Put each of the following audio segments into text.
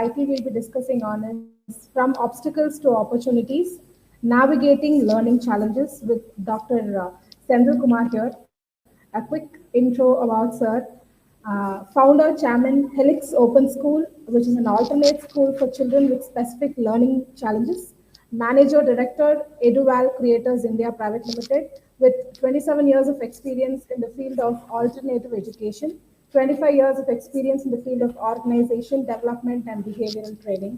title we'll be discussing on is From Obstacles to Opportunities, Navigating Learning Challenges with Dr. Senthil Kumar here. A quick intro about Sir. Founder, Chairman, Helilx Open School, which is an alternate school for children with specific learning challenges. Manager, Director, EduVal Creators India Private Limited, with 27 years of experience in the field of alternative education, 25 years of experience in the field of organization, development, and behavioral training.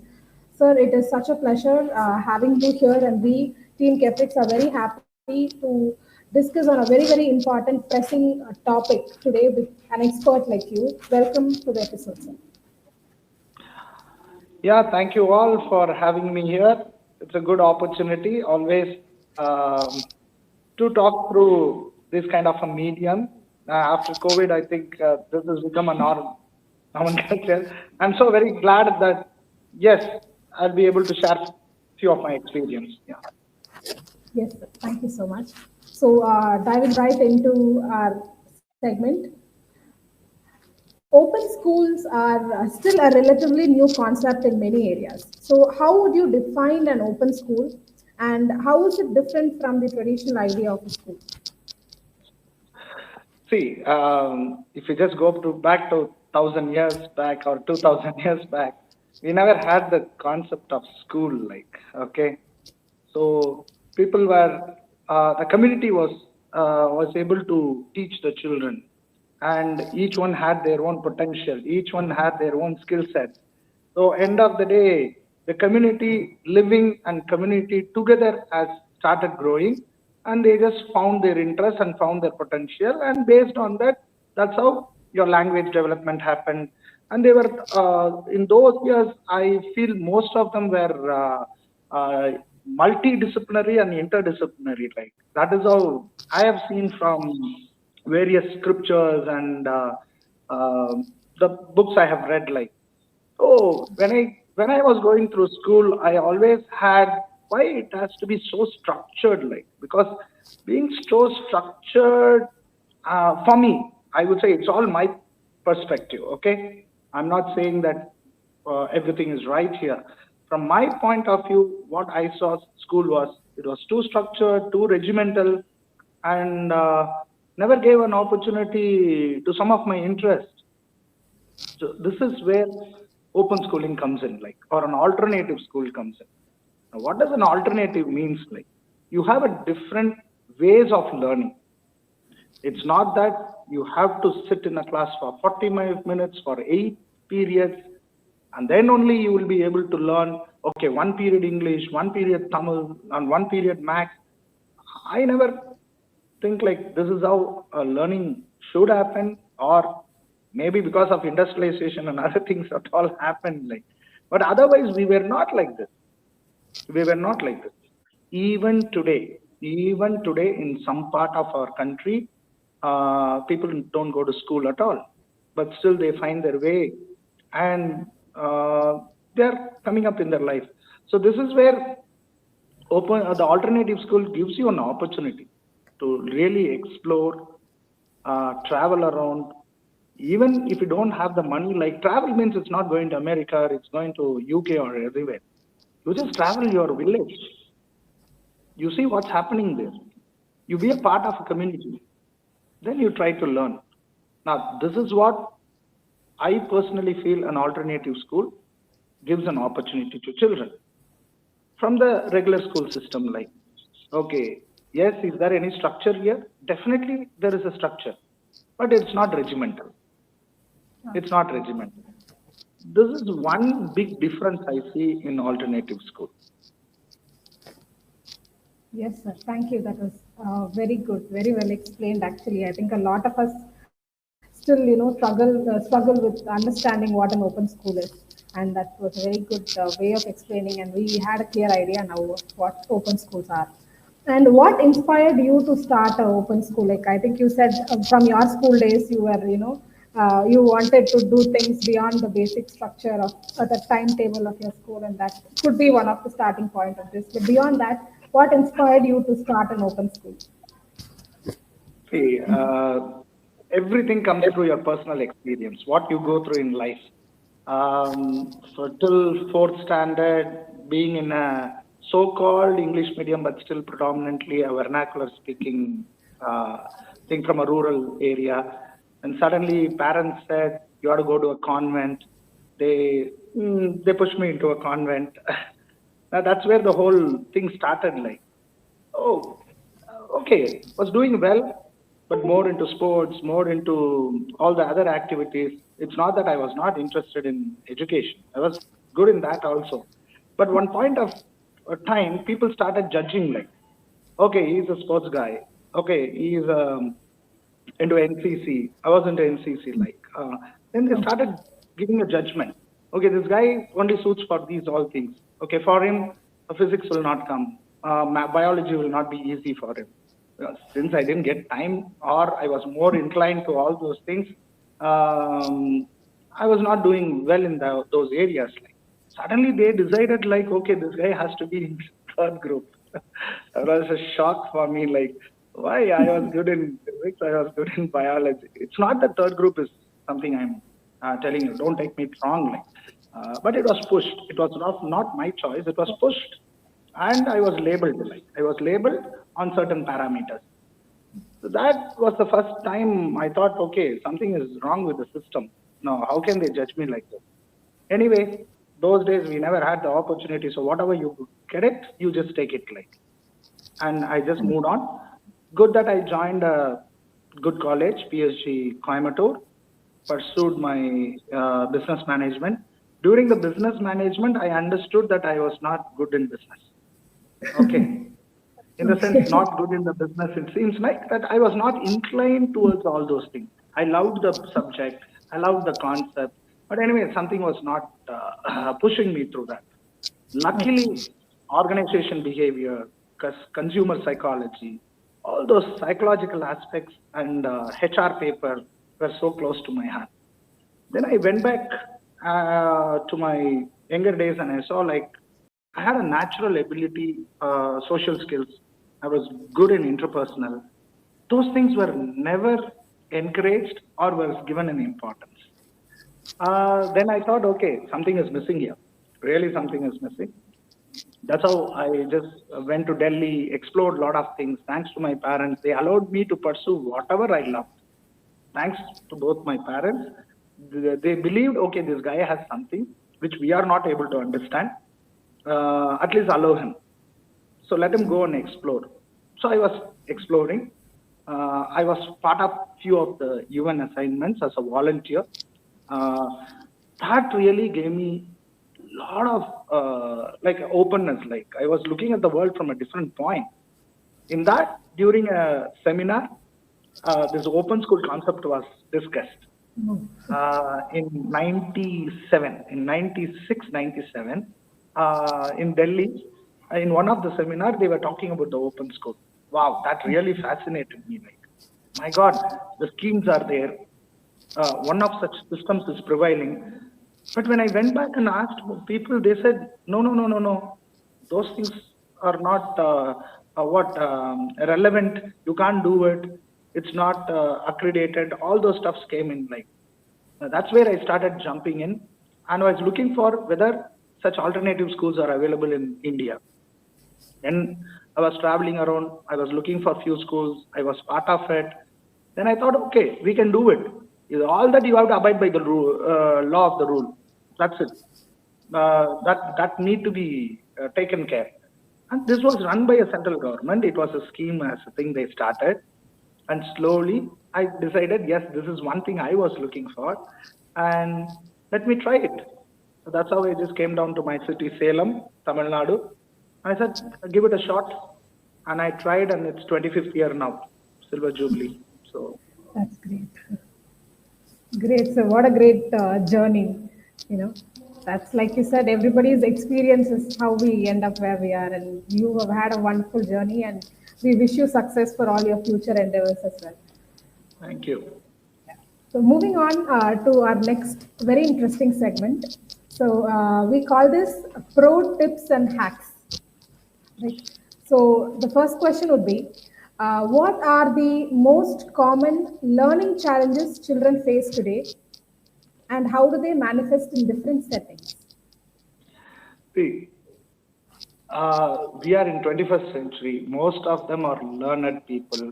Sir, it is such a pleasure having you here, and we, Team Caprics, are very happy to discuss on a very, very important, pressing topic today with an expert like you. Welcome to the episode, sir. Yeah, thank you all for having me here. It's a good opportunity always um, to talk through this kind of a medium. After COVID, I think this has become a norm. Common culture. I'm so very glad that, yes, I'll be able to share few of my experience. Yeah. Yes, sir. Thank you so much. So, diving right into our segment, open schools are still a relatively new concept in many areas. So, how would you define an open school, and how is it different from the traditional idea of a school? See, if you just go to back to 1,000 years back or 2,000 years back, we never had the concept of school. Like, okay, so people were the community was able to teach the children, and each one had their own potential. Each one had their own skill set. So end of the day, the community living and community together has started growing, and they just found their interest and found their potential, and based on that, that's how your language development happened. And they were in those years. I feel most of them were multidisciplinary and interdisciplinary. Like that is how I have seen from various scriptures and uh, the books I have read. Like, oh, when I was going through school, I always had why it has to be so structured, like because being so structured for me, I would say it's all my perspective. Okay, I'm not saying that everything is right here. From my point of view, what I saw school was it was too structured, too regimental, and never gave an opportunity to some of my interests. So this is where open schooling comes in, like, or an alternative school comes in. Now, what does an alternative means? Like, you have a different ways of learning. It's not that you have to sit in a class for 45 minutes for 8 periods, and then only you will be able to learn. Okay, one period English, one period Tamil, and one period Max. I never think like this is how learning should happen, or maybe because of industrialization and other things that all happened. Like, but otherwise we were not like this. We were not like this. Even today, in some part of our country, people don't go to school at all, but still they find their way, and they're coming up in their life. So this is where the alternative school gives you an opportunity to really explore, travel around. Even if you don't have the money, like travel means it's not going to America, it's going to UK or everywhere. You just travel your village. You see what's happening there. You be a part of a community. Then you try to learn. Now, this is what I personally feel an alternative school gives an opportunity to children from the regular school system. Like, okay, yes, is there any structure here? Definitely there is a structure, but it's not regimental. It's not regimental. This is one big difference I see in alternative school. Yes, sir. Thank you. That was very good, very well explained. Actually, I think a lot of us still, struggle with understanding what an open school is, and that was a very good way of explaining. And we had a clear idea now of what open schools are. And what inspired you to start an open school? Like I think you said from your school days, you were, you wanted to do things beyond the basic structure of the timetable of your school, and that could be one of the starting point of this. But beyond that, what inspired you to start an open school? See, everything comes through your personal experience, what you go through in life. So till fourth standard, being in a so-called English medium, but still predominantly a vernacular speaking uh, thing from a rural area. And suddenly parents said, you ought to go to a convent. They pushed me into a convent. Now that's where the whole thing started. Like, oh, okay, was doing well, but more into sports, more into all the other activities. It's not that I was not interested in education. I was good in that also. But one point of time, people started judging like, okay, he's a sports guy. Okay, he's into NCC. I was into NCC. Like, then they started giving a judgment. Okay, this guy only suits for these all things. Okay, for him, physics will not come. Biology will not be easy for him. Since I didn't get time, or I was more inclined to all those things, I was not doing well in those areas. Like, suddenly they decided, like, okay, this guy has to be in third group. That was a shock for me. Like, why I was good in physics, I was good in biology. It's not that third group is something I'm telling you. Don't take me wrongly, but it was pushed. It was not my choice. It was pushed, and I was labeled. Like, I was labeled on certain parameters. So that was the first time I thought, okay, something is wrong with the system. No, how can they judge me like this? Anyway, those days we never had the opportunity. So whatever you get it, you just take it like. And I just moved on. Good that I joined a good college, PSG Coimbatore, pursued my business management. During the business management, I understood that I was not good in business. Okay. In the sense, Okay. not good in the business, it seems like that I was not inclined towards all those things. I loved the subject, I loved the concept. But anyway, something was not pushing me through that. Luckily, organization behavior, consumer psychology, all those psychological aspects and HR paper were so close to my heart. Then I went back to my younger days and I saw like I had a natural ability, social skills. I was good in interpersonal. Those things were never encouraged or was given an importance. Then I thought, okay, something is missing here. Really, something is missing. That's how I just went to Delhi, explored a lot of things. Thanks to my parents, they allowed me to pursue whatever I loved. Thanks to both my parents, they believed, okay, this guy has something which we are not able to understand. At least allow him. So let him go and explore. So I was exploring. I was part of few of the UN assignments as a volunteer. Uh, that really gave me lot of like openness. Like I was looking at the world from a different point. In that, during a seminar, this open school concept was discussed in 97, in 96, 97, in Delhi. In one of the seminar, they were talking about the open school. Wow, that really fascinated me. Like, my God, the schemes are there. One of such systems is prevailing. But when I went back and asked people, they said, no, no, no, no, no. Those things are not relevant. You can't do it. It's not accredited. All those stuffs came in. Like, that's where I started jumping in, and I was looking for whether such alternative schools are available in India. Then I was traveling around. I was looking for few schools. I was part of it. Then I thought, okay, we can do it. All that you have to abide by the rule, law of the rule. That's it. That need to be taken care. And this was run by a central government. It was a scheme as a thing they started. And slowly I decided, yes, this is one thing I was looking for. And let me try it. So that's how I just came down to my city, Salem, Tamil Nadu. I said, give it a shot. And I tried, and it's 25th year now, Silver Jubilee. So That's great. Great. So, what a great journey. You know, that's like you said, everybody's experience is how we end up where we are. And you have had a wonderful journey, and we wish you success for all your future endeavors as well. thank you. So, moving on to our next very interesting segment. So, we call this pro tips and hacks. Right. So, the first question would be what are the most common learning challenges children face today? and how do they manifest in different settings? See, we are in 21st century. Most of them are learned people,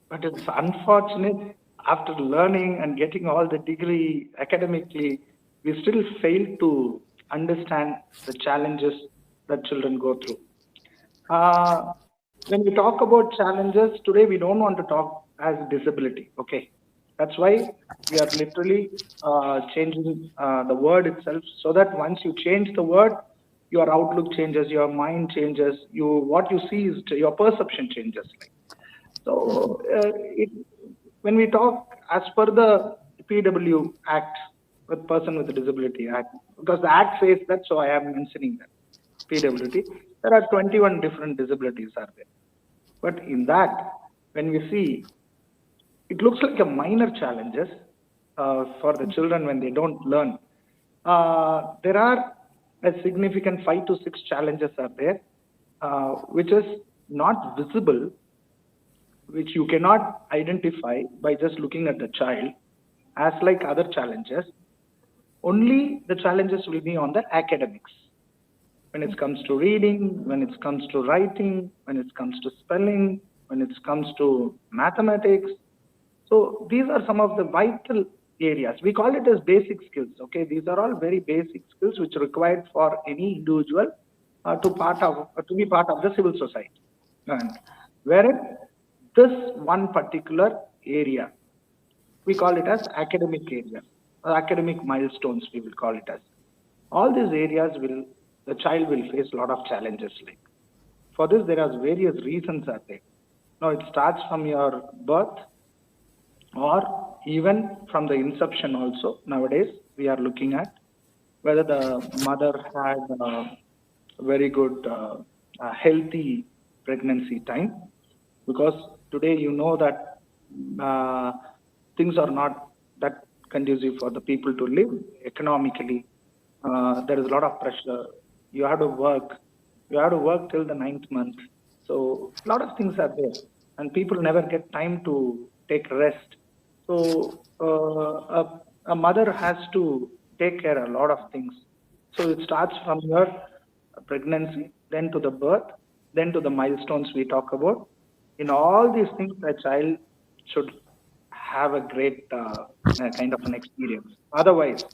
but it's unfortunate after learning and getting all the degree academically, we still fail to understand the challenges that children go through. Uh, when we talk about challenges today, we don't want to talk as disability. Okay, that's why we are literally changing the word itself, so that once you change the word, your outlook changes, your mind changes, you what you see is your perception changes. Like so, when we talk as per the PW Act, with Person with a Disability Act, because the Act says that, so I am mentioning that PWD. There are 21 different disabilities are there, but in that, when we see, it looks like a minor challenges for the children when they don't learn. There are a significant 5 to 6 challenges are there, which is not visible, which you cannot identify by just looking at the child, as like other challenges. Only the challenges will be on the academics. When it comes to reading, when it comes to writing, when it comes to spelling, when it comes to mathematics. So these are some of the vital areas. We call it as basic skills. Okay, these are all very basic skills which are required for any individual to be part of the civil society. And wherein this one particular area, we call it as academic area, or academic milestones, we will call it as. All these areas will, the child will face a lot of challenges. Like for this, there are various reasons are there. Now it starts from your birth, or even from the inception also. Nowadays, we are looking at whether the mother had very good, healthy pregnancy time, because today you know that uh, things are not that conducive for the people to live economically. There is a lot of pressure. You have to work. You have to work till the ninth month. So a lot of things are there, and people never get time to take rest. So a mother has to take care of a lot of things. So it starts from your pregnancy, then to the birth, then to the milestones we talk about. In all these things, a child should have a great kind of an experience. Otherwise,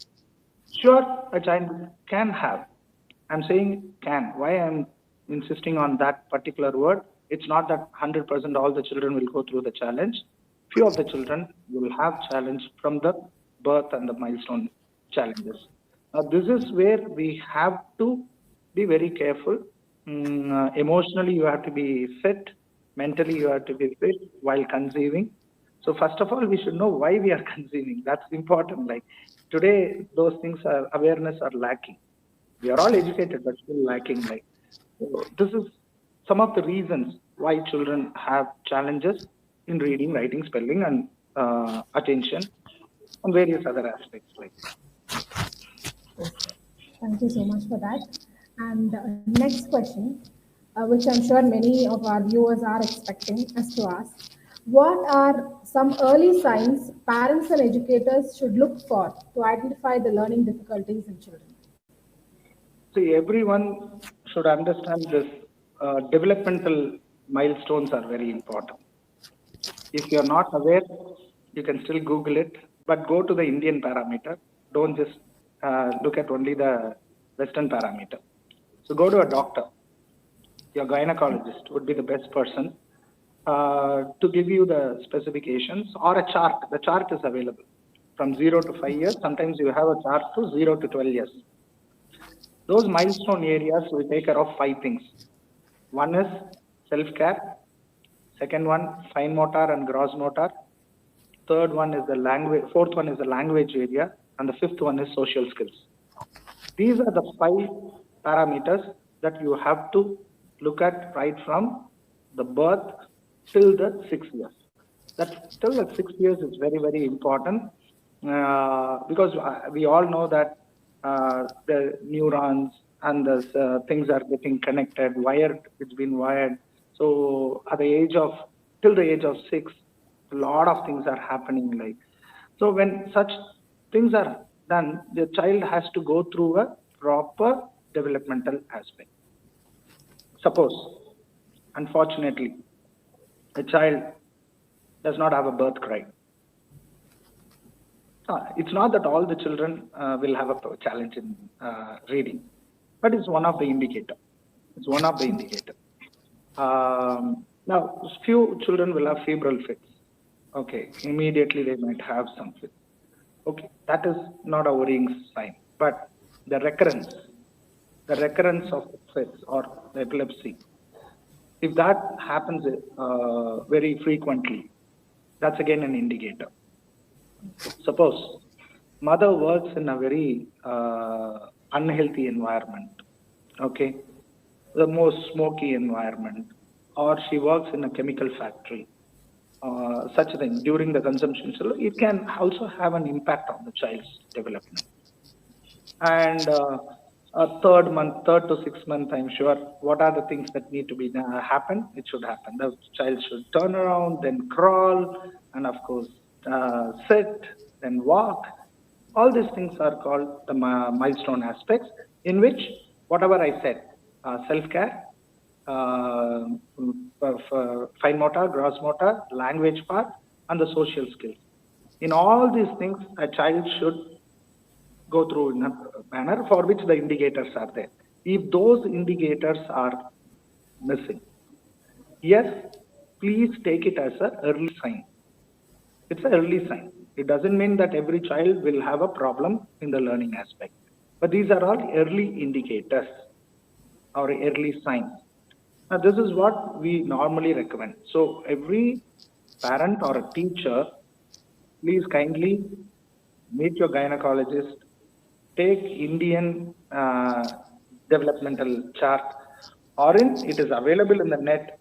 sure, a child can have. I'm saying can. Why I'm insisting on that particular word? It's not that 100% all the children will go through the challenge. Few of the children will have challenge from the birth and the milestone challenges. Now, this is where we have to be very careful. Emotionally, you have to be fit. Mentally, you have to be fit while conceiving. So first of all, we should know why we are conceiving. That's important. Like today, those things are awareness are lacking. We are all educated, but still lacking. Like so this is some of the reasons why children have challenges in reading, writing, spelling, and attention, and various other aspects. Like Thank you so much for that. And next question, which I'm sure many of our viewers are expecting us to ask: what are some early signs parents and educators should look for to identify the learning difficulties in children? see, everyone should understand this. Developmental milestones are very important. If you're not aware, you can still Google it, but go to the Indian parameter. Don't just look at only the Western parameter. So go to a doctor. Your gynecologist would be the best person to give you the specifications or a chart. The chart is available from 0 to 5 years. Sometimes you have a chart to 0 to 12 years. Those milestone areas will take care of 5 things. One is self care. Second one, fine motor and gross motor. Third one is the language. Fourth one is the language area, and the fifth one is social skills. These are the 5 parameters that you have to look at right from the birth till the 6 years. That till the 6 years is very, very important because we all know that the neurons and the things are getting connected, wired, it's been wired. So at the age of, till the age of 6, a lot of things are happening. Like, so when such things are then the child has to go through a proper developmental aspect. Suppose, unfortunately, a child does not have a birth cry. It's not that all the children will have a challenge in reading, but it's one of the indicator. It's one of the indicator. Now, few children will have febrile fits. Okay, immediately they might have some fits. Okay, that is not a worrying sign. But the recurrence of fits or the epilepsy, if that happens very frequently, that's again an indicator. Suppose mother works in a very unhealthy environment, okay, the most smoky environment, or she works in a chemical factory, such a thing during the consumption, so it can also have an impact on the child's development. And third to 6 month, I'm sure, what are the things that need to be happen? It should happen. The child should turn around, then crawl, and of course sit, then walk. All these things are called the milestone aspects, in which whatever I said, self-care, uh, fine motor, gross motor, language part, and the social skills. In all these things, a child should go through in a manner for which the indicators are there. If those indicators are missing, yes, please take it as an early sign. It's an early sign. It doesn't mean that every child will have a problem in the learning aspect. But these are all early indicators or early signs. Now, this is what we normally recommend. So, every parent or a teacher, please kindly meet your gynecologist, take Indian developmental chart, or it is available in the net.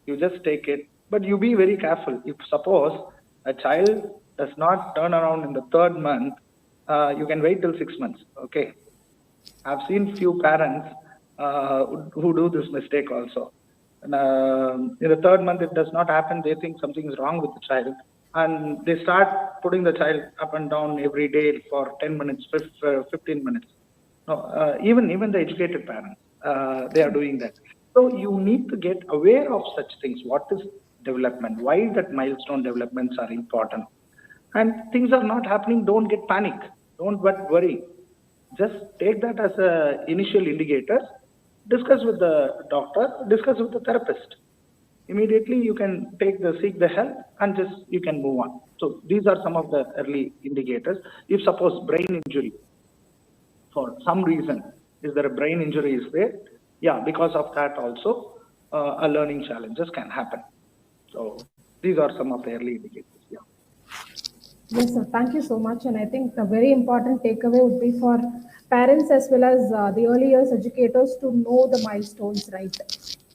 You just take it, but you be very careful. If suppose a child does not turn around in the third month, you can wait till 6 months. Okay, I've seen few parents who do this mistake also. And, in the third month, it does not happen. They think something is wrong with the child, and they start putting the child up and down every day for 10 minutes, 15 minutes. No, even the educated parents, they are doing that. So you need to get aware of such things. What is development? Why that milestone developments are important? And things are not happening. Don't get panic. Don't get worry. Just take that as a initial indicator. Discuss with the doctor. Discuss with the therapist. Immediately you can seek the help, and just you can move on. So these are some of the early indicators. If suppose brain injury, for some reason, is there a brain injury is there? Yeah, because of that also, a learning challenges can happen. So these are some of the early indicators. Yeah. Yes, sir. Thank you so much. And I think the very important takeaway would be for parents as well as the early years educators to know the milestones, right?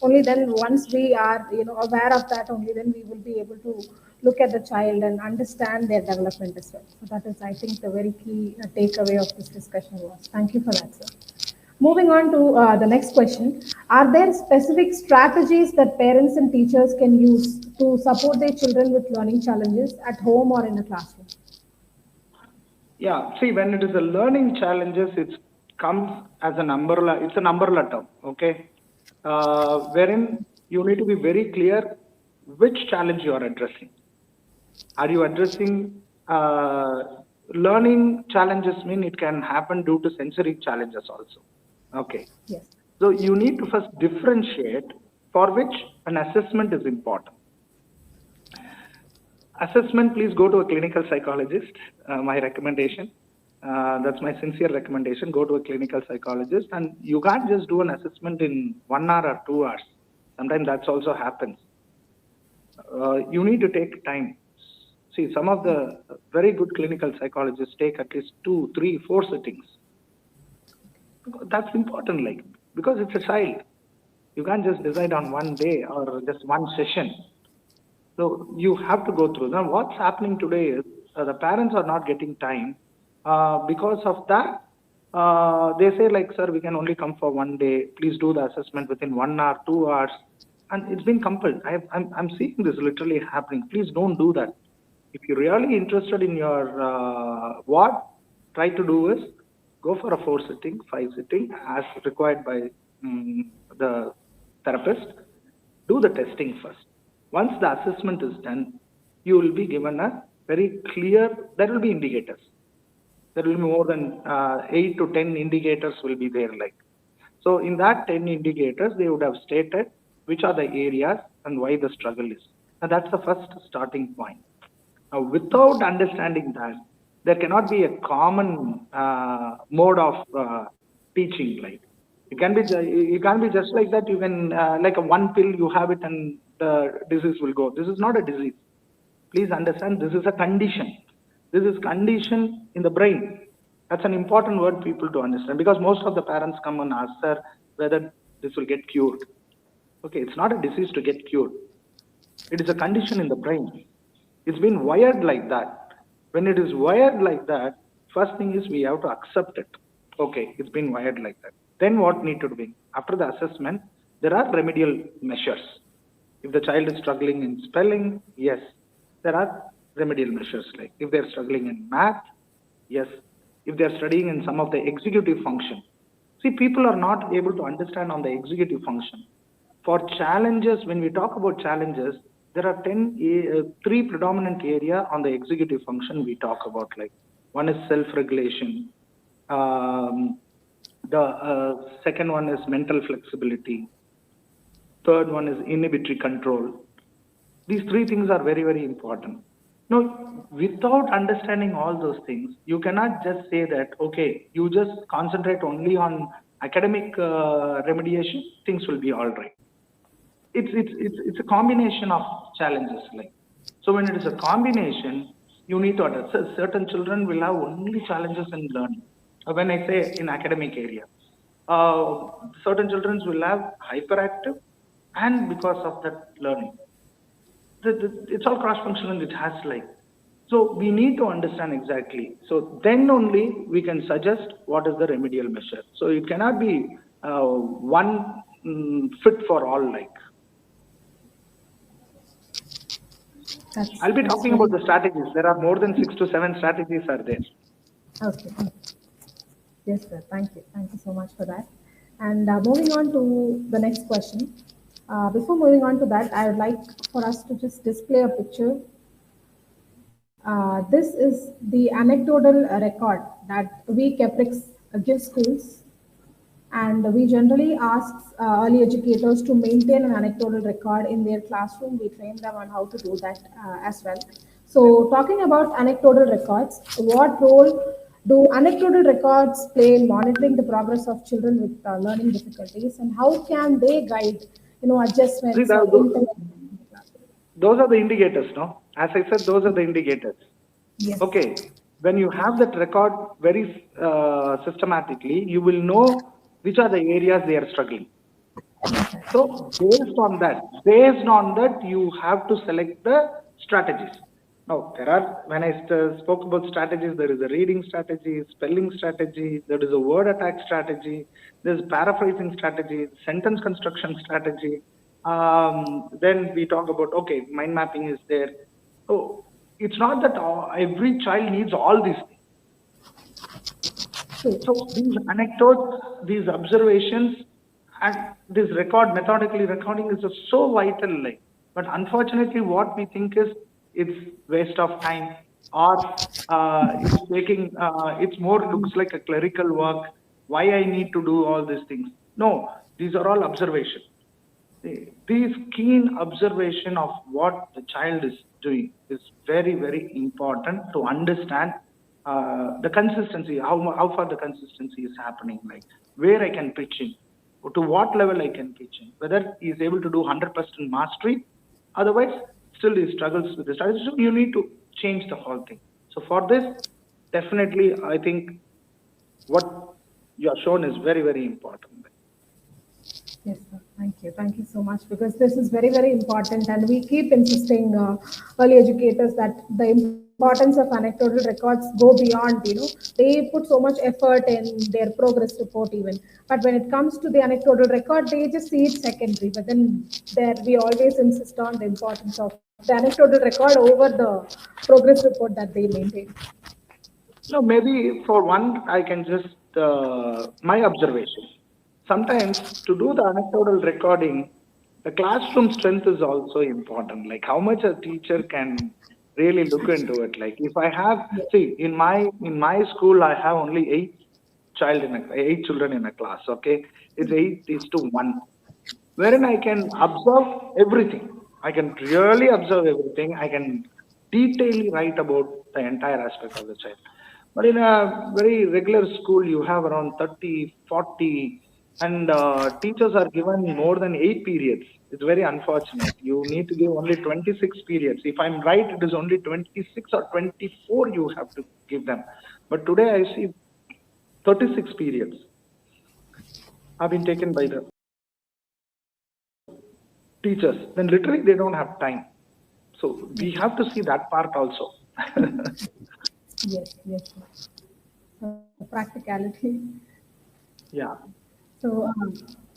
Only then, once we are, aware of that, only then we will be able to look at the child and understand their development as well. So that is, I think, the very key takeaway of this discussion was. Thank you for that, sir. Moving on to the next question. Are there specific strategies that parents and teachers can use to support their children with learning challenges at home or in a classroom? Yeah, see, when it is a learning challenges, it comes as an umbrella. It's an umbrella term, okay? Wherein you need to be very clear which challenge you are addressing. Are you addressing learning challenges? Mean it can happen due to sensory challenges also. Okay. Yes. So you need to first differentiate for which an assessment is important. Assessment, please go to a clinical psychologist. My recommendation. That's my sincere recommendation. Go to a clinical psychologist, and you can't just do an assessment in 1 hour or 2 hours. Sometimes that also happens. You need to take time. See, some of the very good clinical psychologists take at least 2, 3, 4 sittings. That's important, like, because it's a child. You can't just decide on one day or just one session. So you have to go through. Now, what's happening today is the parents are not getting time. Because of that, they say, like, sir, we can only come for one day. Please do the assessment within 1 hour, 2 hours. And it's been compelled. I'm seeing this literally happening. Please don't do that. If you're really interested in your ward, try to do is go for a 4 sitting, 5 sitting as required by the therapist. Do the testing first. Once the assessment is done, you will be given a very clear, there will be indicators. There will be more than 8 to 10 indicators will be there. Like, so in that 10 indicators, they would have stated which are the areas and why the struggle is. Now that's the first starting point. Now, without understanding that, there cannot be a common mode of teaching. Like, it can't be just like that. You can like a one pill, you have it and the disease will go. This is not a disease. Please understand, this is a condition. This is condition in the brain. That's an important word people to understand, because most of the parents come and ask, sir, whether this will get cured. Okay, it's not a disease to get cured. It is a condition in the brain. It's been wired like that. When it is wired like that, first thing is we have to accept it. Okay, it's been wired like that. Then what need to be? After the assessment, there are remedial measures. If the child is struggling in spelling, yes, there are remedial measures. Like if they're struggling in math, yes. If they're studying in some of the executive function. See, people are not able to understand on the executive function. For challenges, when we talk about challenges, there are 3 predominant area on the executive function we talk about. Like one is self-regulation. The second one is mental flexibility. Third one is inhibitory control. These 3 things are very, very important. Now, without understanding all those things, you cannot just say that, okay, you just concentrate only on academic remediation, things will be all right. It's a combination of challenges. Like, so when it is a combination, you need to understand certain children will have only challenges in learning. When I say in academic area, certain children will have hyperactive, and because of that learning. It's all cross-functional. It has like, so we need to understand exactly. So then only we can suggest what is the remedial measure. So it cannot be one fit for all. Like, I'll be talking about the strategies. There are more than 6 to 7 strategies are there. Okay. Yes, sir. Thank you. Thank you so much for that. And moving on to the next question. Before moving on to that, I would like for us to just display a picture. This is the anecdotal record that we Caprics give schools, and we generally ask early educators to maintain an anecdotal record in their classroom. We train them on how to do that as well. So, talking about anecdotal records, what role do anecdotal records play in monitoring the progress of children with learning difficulties, and how can they guide, See, adjustments or interventions? those are the indicators, no? As I said, those are the indicators. Yes. Okay, when you have that record very systematically, you will know which are the areas they are struggling. So based on that, you have to select the strategies. Now, when I spoke about strategies, there is a reading strategy, spelling strategy, there is a word attack strategy, there's paraphrasing strategy, sentence construction strategy. Then we talk about, okay, mind mapping is there. So it's not that every child needs all these things. So these anecdotes, these observations, and this methodically recording is just so vital. Like, but unfortunately, what we think is it's waste of time, or it's more looks like a clerical work. Why I need to do all these things? No, these are all observations. These keen observation of what the child is doing is very, very important to understand the consistency, how far the consistency is happening, like where I can pitch in, or to what level I can pitch in, whether he is able to do 100% mastery, otherwise still he struggles with the strategy. So you need to change the whole thing. So for this, definitely, I think what you have shown is very, very important. Yes, sir. Thank you. Thank you so much, because this is very, very important, and we keep insisting early educators that the importance of anecdotal records go beyond. They put so much effort in their progress report even, but when it comes to the anecdotal record, they just see it secondary. But then there, we always insist on the importance of the anecdotal record over the progress report that they maintain. No, maybe for one, I can just my observation. Sometimes to do the anecdotal recording, the classroom strength is also important. Like how much a teacher can really look into it. Like if I have, see, in my school, I have only eight children in a class. Okay, it's 8:1, wherein I can observe everything. I can really observe everything. I can detailedly write about the entire aspect of the child. But in a very regular school, you have around 30, 40, and teachers are given more than 8 periods. It's very unfortunate. You need to give only 26 periods. If I'm right, it is only 26 or 24 you have to give them. But today I see 36 periods have been taken by the teachers. Then literally they don't have time. So we have to see that part also. Yes, yes, yes. Practicality. Yeah. So,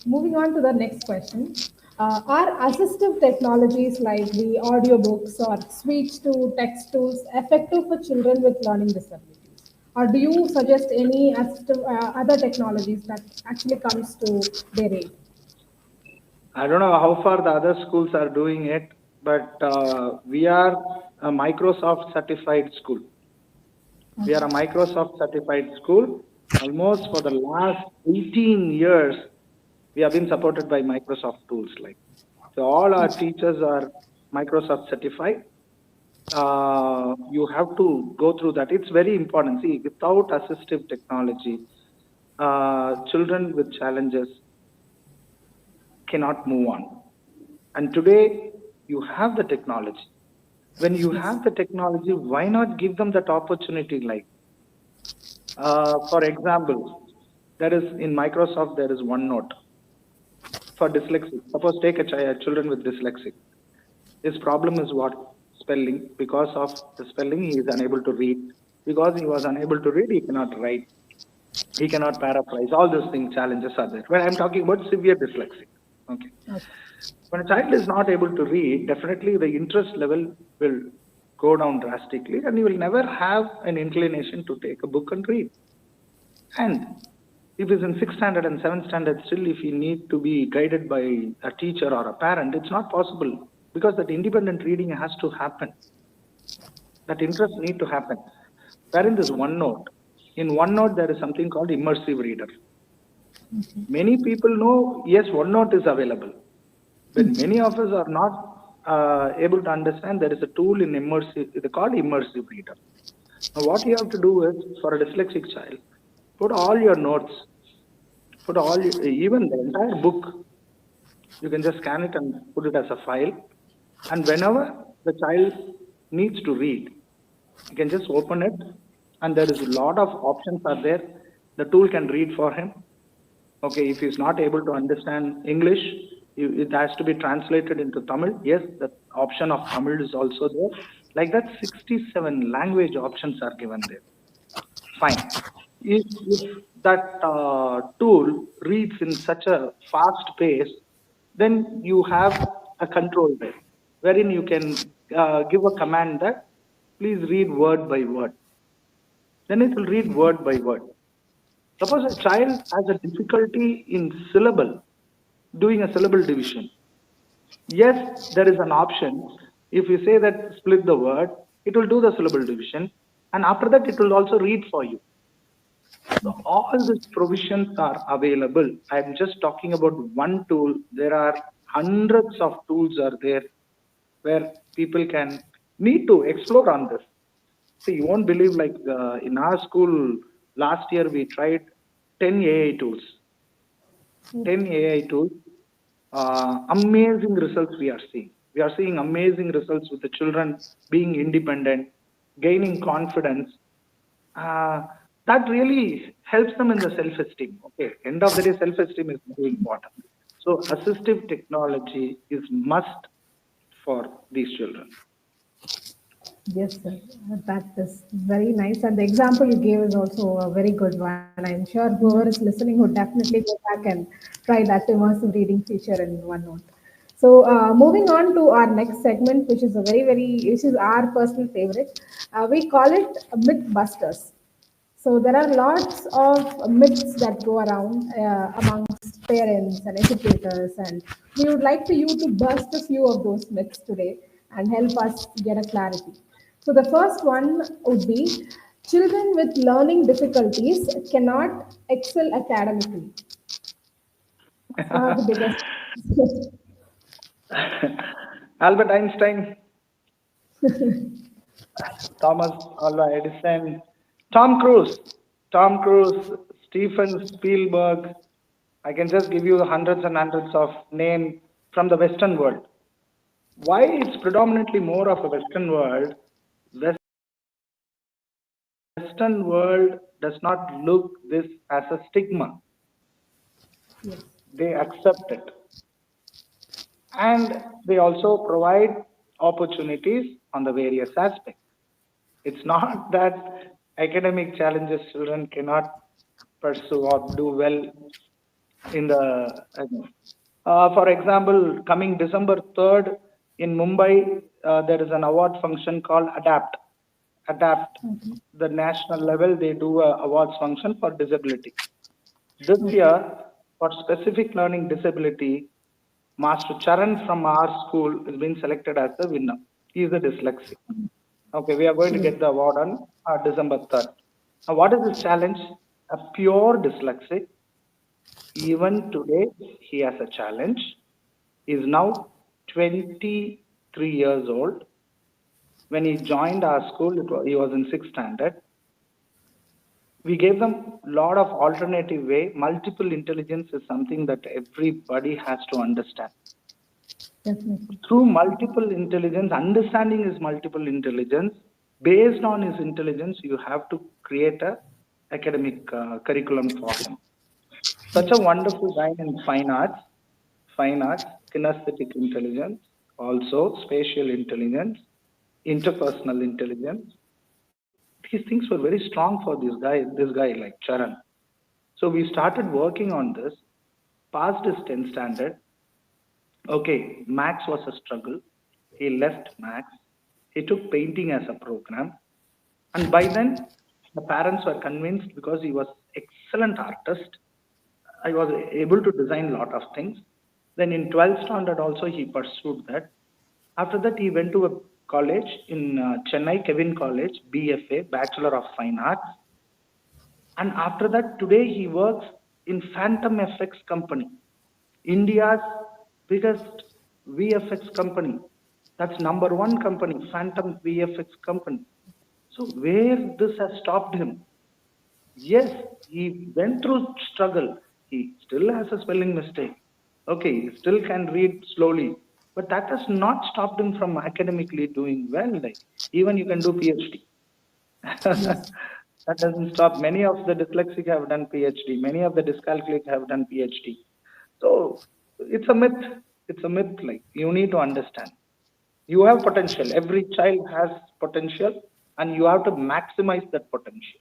moving on to the next question. Are assistive technologies like the audiobooks or speech to text tools effective for children with learning disabilities? Or do you suggest any assistive other technologies that actually comes to their aid? I don't know how far the other schools are doing it, but we are a Microsoft certified school. We are a Microsoft certified school. Almost for the last 18 years, we have been supported by Microsoft tools. Like so, all our teachers are Microsoft certified. You have to go through that. It's very important. See, without assistive technology, children with challenges cannot move on. And today, you have the technology. When you have the technology, why not give them that opportunity? Like, for example, there is in Microsoft there is OneNote for dyslexic. Suppose take a child, children with dyslexic. His problem is what? Spelling. Because of the spelling, he is unable to read. Because he was unable to read, he cannot write. He cannot paraphrase. All those things, challenges are there. When I'm talking about severe dyslexic. Okay. Okay. When a child is not able to read, definitely the interest level will go down drastically and he will never have an inclination to take a book and read. And if he's in sixth standard and seventh standard, still if he need to be guided by a teacher or a parent, it's not possible because that independent reading has to happen. That interest need to happen. Wherein this OneNote, in OneNote there is something called immersive reader. Many people know, yes, OneNote is available. But many of us are not able to understand there is a tool in immersive, it's called immersive reader. Now, what you have to do is for a dyslexic child, put all your notes, put all, even the entire book, you can just scan it and put it as a file. And whenever the child needs to read, you can just open it, and there is a lot of options are there. The tool can read for him. Okay, if he's not able to understand English, it has to be translated into Tamil. Yes, the option of Tamil is also there. Like that, 67 language options are given there. Fine. If that tool reads in such a fast pace, then you have a control there, wherein you can give a command that please read word by word. Then it will read word by word. Suppose a child has a difficulty in syllable, doing a syllable division. Yes, there is an option. If you say that split the word, it will do the syllable division. And after that, it will also read for you. So all these provisions are available. I'm just talking about one tool. There are hundreds of tools are there where people can need to explore on this. See, you won't believe like in our school last year we tried 10 AI tools. 10 AI tools. Amazing results we are seeing. We are seeing amazing results with the children being independent, gaining confidence. Uh, that really helps them in the self-esteem. Okay, end of the day, self-esteem is very important. So, assistive technology is must for these children. Yes, sir. That is very nice. And the example you gave is also a very good one. I'm sure whoever is listening would definitely go back and try that immersive reading feature in OneNote. So, moving on to our next segment, which is a which is our personal favorite. We call it Mythbusters. So there are lots of myths that go around amongst parents and educators, and we would like for you to bust a few of those myths today and help us get a clarity. So the first one would be children with learning difficulties cannot excel academically. So I have the biggest. Albert Einstein, Thomas Alva Edison, Tom Cruise, Tom Cruise, Stephen Spielberg. I can just give you hundreds and hundreds of names from the Western world. Why it's predominantly more of a Western world? Western world does not look this as a stigma. Yes. They accept it. And they also provide opportunities on the various aspects. It's not that academic challenges children cannot pursue or do well in the. For example, coming December 3rd in Mumbai, there is an award function called Adapt. Adapt, Okay. the national level, they do a awards function for disability. This Okay. year, for specific learning disability, Master Charan from our school is being selected as the winner. He is a dyslexic. Okay, we are going to Yes. get the award on December 3rd. Now, what is his challenge? A pure dyslexic. Even today, he has a challenge. He is now 23 years old. When he joined our school, he was in 6th standard. We gave them a lot of alternative way. Multiple intelligence is something that everybody has to understand. Definitely. Through multiple intelligence, understanding is multiple intelligence. Based on his intelligence, you have to create a academic curriculum for him. Such a wonderful guy in fine arts, kinesthetic intelligence, also spatial intelligence, interpersonal intelligence. These things were very strong for this guy like Charan. So we started working on this, passed his 10th standard. Okay, Max was a struggle. He left Max. He took painting as a program. And by then, the parents were convinced because he was excellent artist. I was able to design a lot of things. Then in 12th standard also he pursued that. After that he went to a college in Chennai, Kevin College, BFA, Bachelor of Fine Arts. And after that, today he works in Phantom FX company, India's biggest VFX company. That's number one company, Phantom VFX company. So where this has stopped him? Yes, he went through struggle. He still has a spelling mistake. Okay, he still can read slowly. But that has not stopped him from academically doing well. Like even you can do PhD. Yes. That doesn't stop. Many of the dyslexic have done PhD. Many of the dyscalculic have done PhD. So it's a myth. It's a myth. Like you need to understand. You have potential. Every child has potential, and you have to maximize that potential.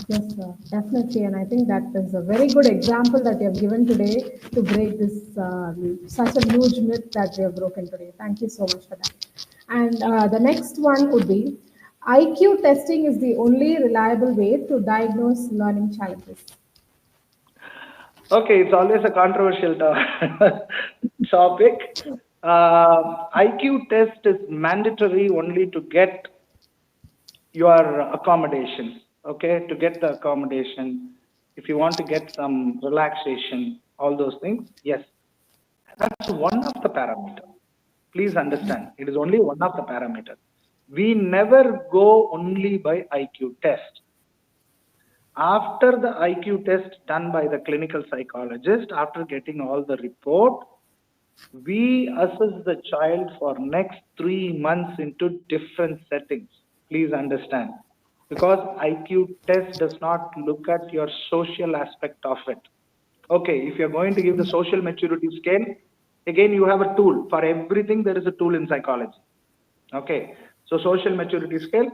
Yes, sir, definitely. And I think that is a very good example that you have given today to break this such a huge myth that we have broken today. Thank you so much for that. And the next one would be IQ testing is the only reliable way to diagnose learning challenges. Okay, it's always a controversial topic. IQ test is mandatory only to get your accommodations. Okay, to get the accommodation, if you want to get some relaxation, all those things, yes, that's one of the parameters. Please understand, it is only one of the parameters. We never go only by IQ test. After the IQ test done by the clinical psychologist, after getting all the report, we assess the child for next 3 months into different settings. Please understand. Because IQ test does not look at your social aspect of it. Okay, if you're going to give the social maturity scale, again you have a tool. For everything, there is a tool in psychology. Okay, so social maturity scale,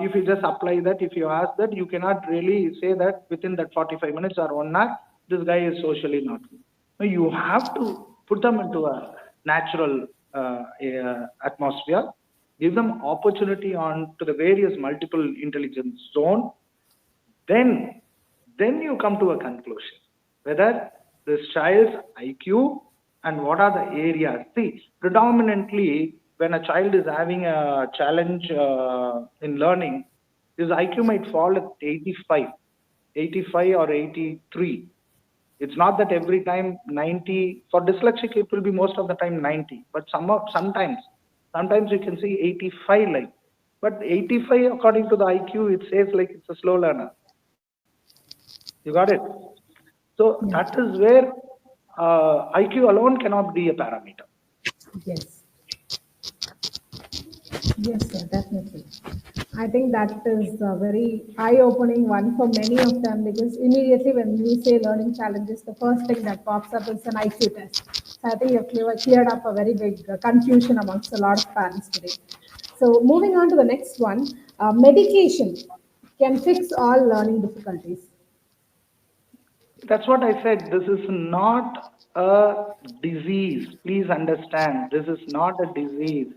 if you just apply that, if you ask that, you cannot really say that within that 45 minutes or 1 hour, this guy is socially not good. No, you have to put them into a natural atmosphere. give them opportunity on to the various multiple intelligence zone, then then you come to a conclusion whether this child's IQ and what are the areas. See, predominantly when a child is having a challenge in learning, his IQ might fall at 85, 85 or 83. It's not that every time 90. For dyslexic, it will be most of the time 90. But sometimes you can see 85 like. But 85 according to the IQ, it says like it's a slow learner. You got it? So Yeah. that is where IQ alone cannot be a parameter. Yes. Yes, sir, definitely. I think that is a very eye-opening one for many of them because immediately when we say learning challenges, the first thing that pops up is an IQ test. So I think you've cleared up a very big confusion amongst a lot of parents today. So moving on to the next one, medication can fix all learning difficulties. That's what I said. This is not a disease. Please understand. This is not a disease.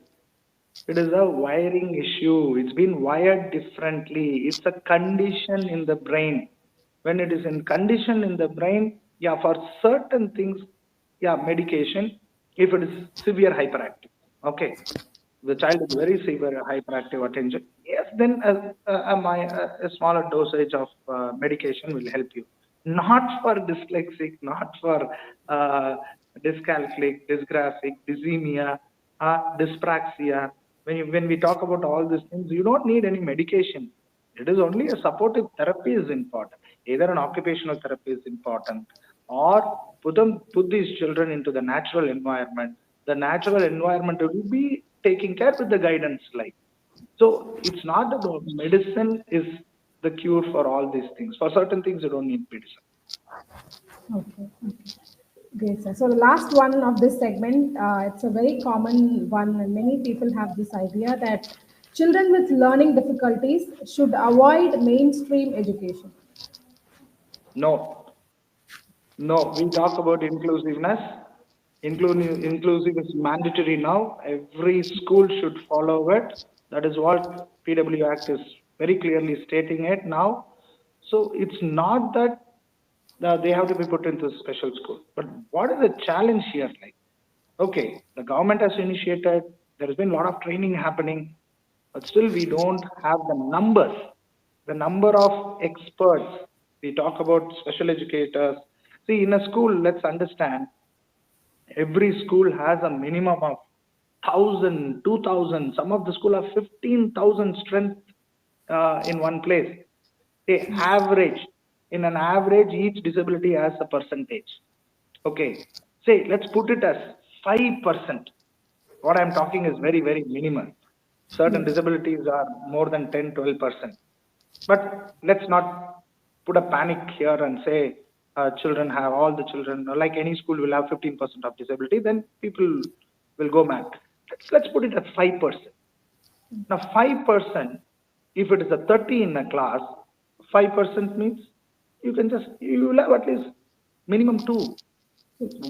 It is a wiring issue. It's been wired differently. It's a condition in the brain. When it is in condition in the brain, yeah, for certain things, yeah, medication. If it is severe hyperactive, okay, the child is very severe hyperactive attention. Yes, then a smaller dosage of medication will help you. Not for dyslexic, not for uh, dyscalculic, dysgraphic, dysemia, dyspraxia. When we talk about all these things, you don't need any medication. It is only a supportive therapy is important. Either an occupational therapy is important, or put these children into the natural environment. The natural environment will be taking care with the guidance like. So it's not that medicine is the cure for all these things. For certain things, you don't need medicine. Okay. Great, sir. So the last one of this segment, it's a very common one, and many people have this idea that children with learning difficulties should avoid mainstream education. No, no. We talk about inclusiveness. Inclusive is mandatory now. Every school should follow it. That is what PW Act is very clearly stating it now. So it's not that they have to be put into special school. But what is the challenge here? Like, okay, the government has initiated, there has been a lot of training happening, but still we don't have the numbers, the number of experts. We talk about special educators. See, in a school, let's understand, every school has a minimum of 1,000, 2,000. Some of the school have 15,000 strength in one place. Say average, in an average, each disability has a percentage. Okay, say let's put it as 5%. What I'm talking is very, very minimal. Certain Yes. disabilities are more than 10, 12%. But let's not put a panic here and say children have all the children, like any school will have 15% of disability, then people will go mad. Let's put it at 5%. Now, 5%, if it is a 30 in a class, 5% means you will have at least minimum two,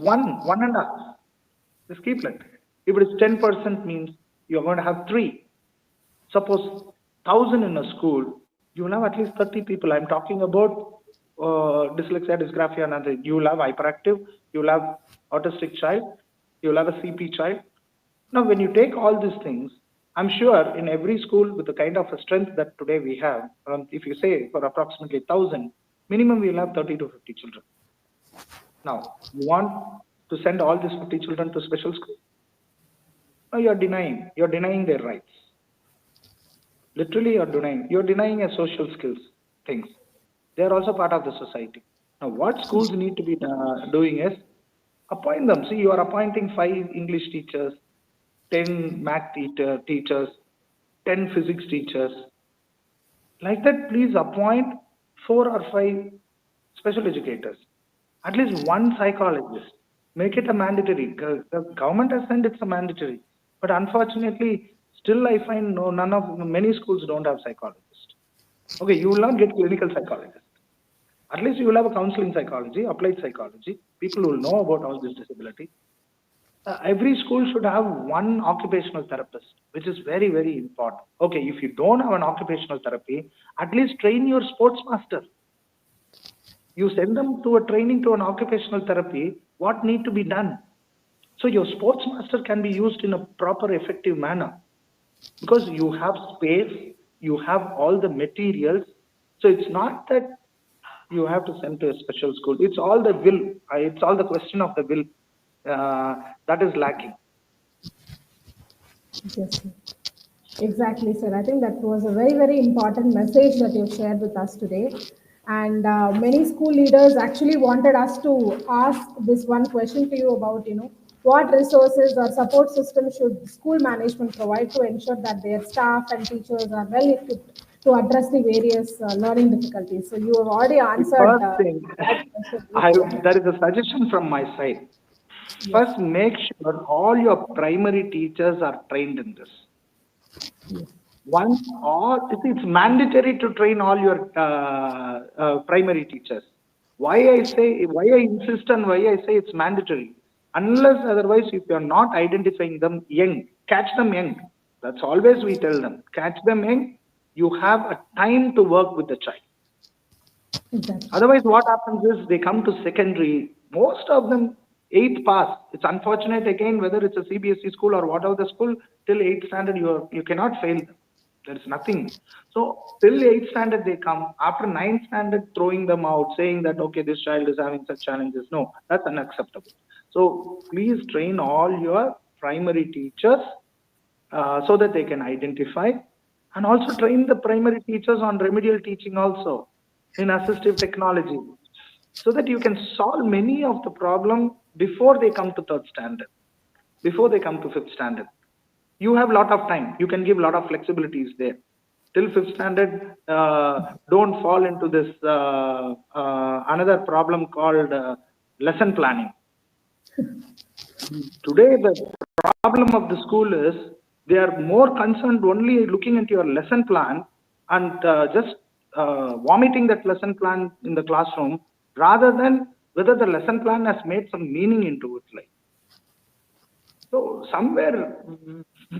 one and a half. Just keep it. If it is 10% means you're going to have three. Suppose 1,000 in a school, you will have at least 30 people. I'm talking about dyslexia, dysgraphia, and other. You will have hyperactive, you will have autistic child, you will have a CP child. Now, when you take all these things, I'm sure in every school with the kind of a strength that today we have, if you say for approximately 1,000, minimum we will have 30 to 50 children. Now, you want to send all these 50 children to special school? No, you're denying their rights. Literally, you're denying a social skills things. They are also part of the society. Now, what schools need to be doing is appoint them. See, you are appointing 5 English teachers, 10 math teachers, 10 physics teachers. Like that, please appoint 4 or 5 special educators, at least one psychologist. Make it a mandatory. The government has said it's a mandatory, but unfortunately, still I find no none of many schools don't have psychologists. Okay, you will not get clinical psychologists. At least you will have a counseling psychology, applied psychology. People will know about all this disability. every school should have one occupational therapist, which is very, very important. Okay, if you don't have an occupational therapy, at least train your sports master. You send them to a training to an occupational therapy, what need to be done? So your sports master can be used in a proper, effective manner because you have space, you have all the materials. So it's not that you have to send to a special school. It's all the will. It's all the question of the will that is lacking. Yes, sir. Exactly, sir. I think that was a very, very important message that you've shared with us today. And many school leaders actually wanted us to ask this one question to you about, what resources or support systems should school management provide to ensure that their staff and teachers are well equipped to address the various learning difficulties. So you have already The answered first thing, that question. Yes, go ahead. there is a suggestion from my side. Yes, First, make sure all your primary teachers are trained in this. One, all it's mandatory to train all your primary teachers. Why I insist and why I say it's mandatory. Unless otherwise, if you are not identifying them young, catch them young. That's always we tell them. Catch them young. You have a time to work with the child. exactly. Otherwise, what happens is they come to secondary. Most of them eighth pass. It's unfortunate again whether it's a CBSE school or whatever the school. Till eighth standard, you cannot fail them. There is nothing. So till eighth standard they come. After ninth standard, throwing them out, saying that okay, this child is having such challenges. No, that's unacceptable. So please train all your primary teachers so that they can identify and also train the primary teachers on remedial teaching also in assistive technology so that you can solve many of the problem before they come to third standard, before they come to fifth standard. You have lot of time, you can give lot of flexibilities there. Till fifth standard, don't fall into this another problem called lesson planning. Today the problem of the school is they are more concerned only looking at your lesson plan and just vomiting that lesson plan in the classroom rather than whether the lesson plan has made some meaning into it. Like so, somewhere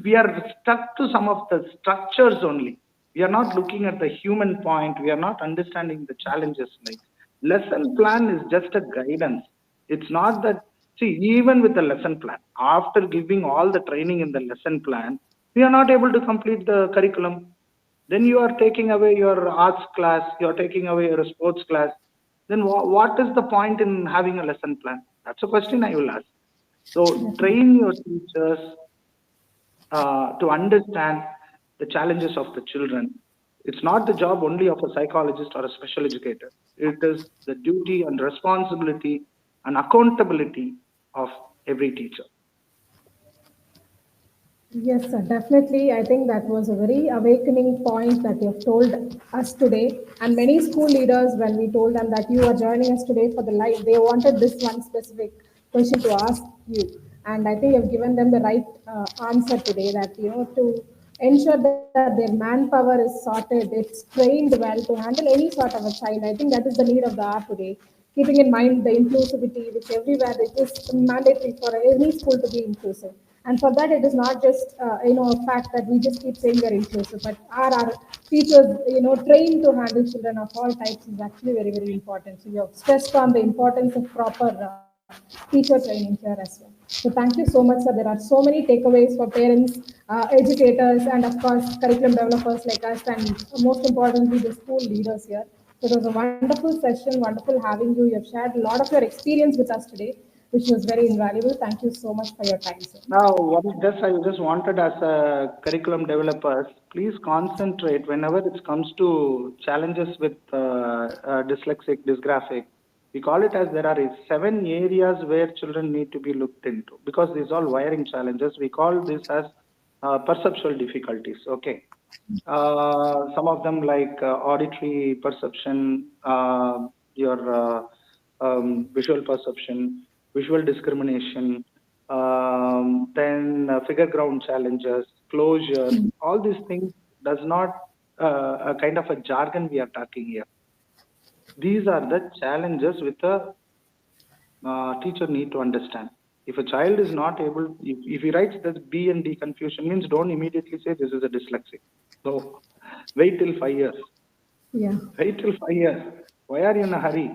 we are stuck to some of the structures only. We are not looking at the human point. We are not understanding the challenges. Like lesson plan is just a guidance. It's not that. See, even with the lesson plan, after giving all the training in the lesson plan, we are not able to complete the curriculum. Then you are taking away your arts class. You are taking away your sports class. Then what is the point in having a lesson plan? That's a question I will ask. So train your teachers to understand the challenges of the children. It's not the job only of a psychologist or a special educator. It is the duty and responsibility and accountability of every teacher. Yes, sir, definitely. I think that was a very awakening point that you've told us today. And many school leaders, when we told them that you are joining us today for the live, they wanted this one specific question to ask you. And I think you've given them the right answer today that, to ensure that their manpower is sorted, it's trained well to handle any sort of a child. I think that is the need of the hour today. Keeping in mind the inclusivity, which everywhere it is mandatory for any school to be inclusive. And for that, it is not just a fact that we just keep saying we're inclusive, but are our teachers trained to handle children of all types is actually very, very important. So you have stressed on the importance of proper teacher training here as well. So thank you so much, sir. There are so many takeaways for parents, educators, and of course curriculum developers like us, and most importantly the school leaders here. So it was a wonderful session, wonderful having you. You have shared a lot of your experience with us today, which was very invaluable. Thank you so much for your time, sir. Now, what I just wanted as a curriculum developers, please concentrate whenever it comes to challenges with dyslexic, dysgraphic. We call it as there are seven areas where children need to be looked into because these are all wiring challenges. We call this as perceptual difficulties. Okay. Some of them like auditory perception, your visual perception, visual discrimination, then figure ground challenges, closure, all these things does not a kind of a jargon we are talking here. These are the challenges with a teacher need to understand. If a child is not able, if he writes this B and D confusion, means don't immediately say this is a dyslexic. So wait till 5 years. Yeah. Wait till 5 years. Why are you in a hurry?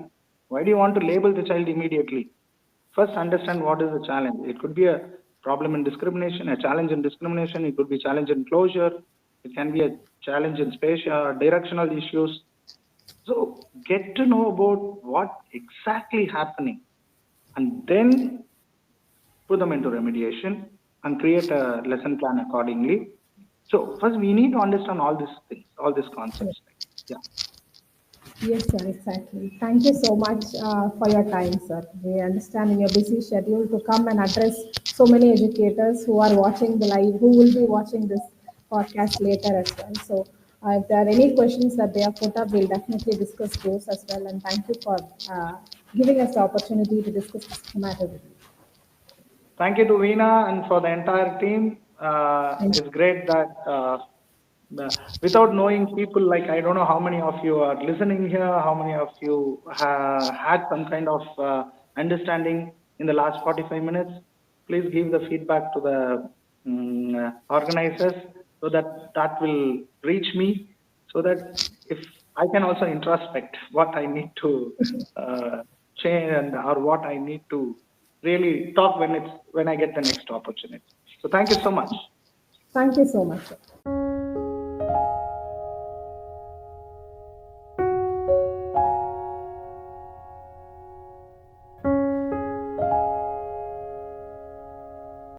Why do you want to label the child immediately? First, understand what is the challenge. It could be a problem in discrimination, a challenge in discrimination. It could be challenge in closure. It can be a challenge in spatial, directional issues. So get to know about what exactly happening, and then put them into remediation and create a lesson plan accordingly. So first, we need to understand all these things, all these concepts. Yeah. Yes, sir, exactly. Thank you so much for your time, sir. We understand in your busy schedule to come and address so many educators who are watching the live, who will be watching this podcast later as well. So, if there are any questions that they have put up, we'll definitely discuss those as well. And thank you for giving us the opportunity to discuss this matter with you. Thank you to Veena and for the entire team. Thank It's great that without knowing people, like I don't know how many of you are listening here, how many of you had some kind of understanding in the last 45 minutes. Please give the feedback to the organizers so that that will reach me, so that if I can also introspect what I need to change and or what I need to really talk when I get the next opportunity. So thank you so much. thank you so much, sir.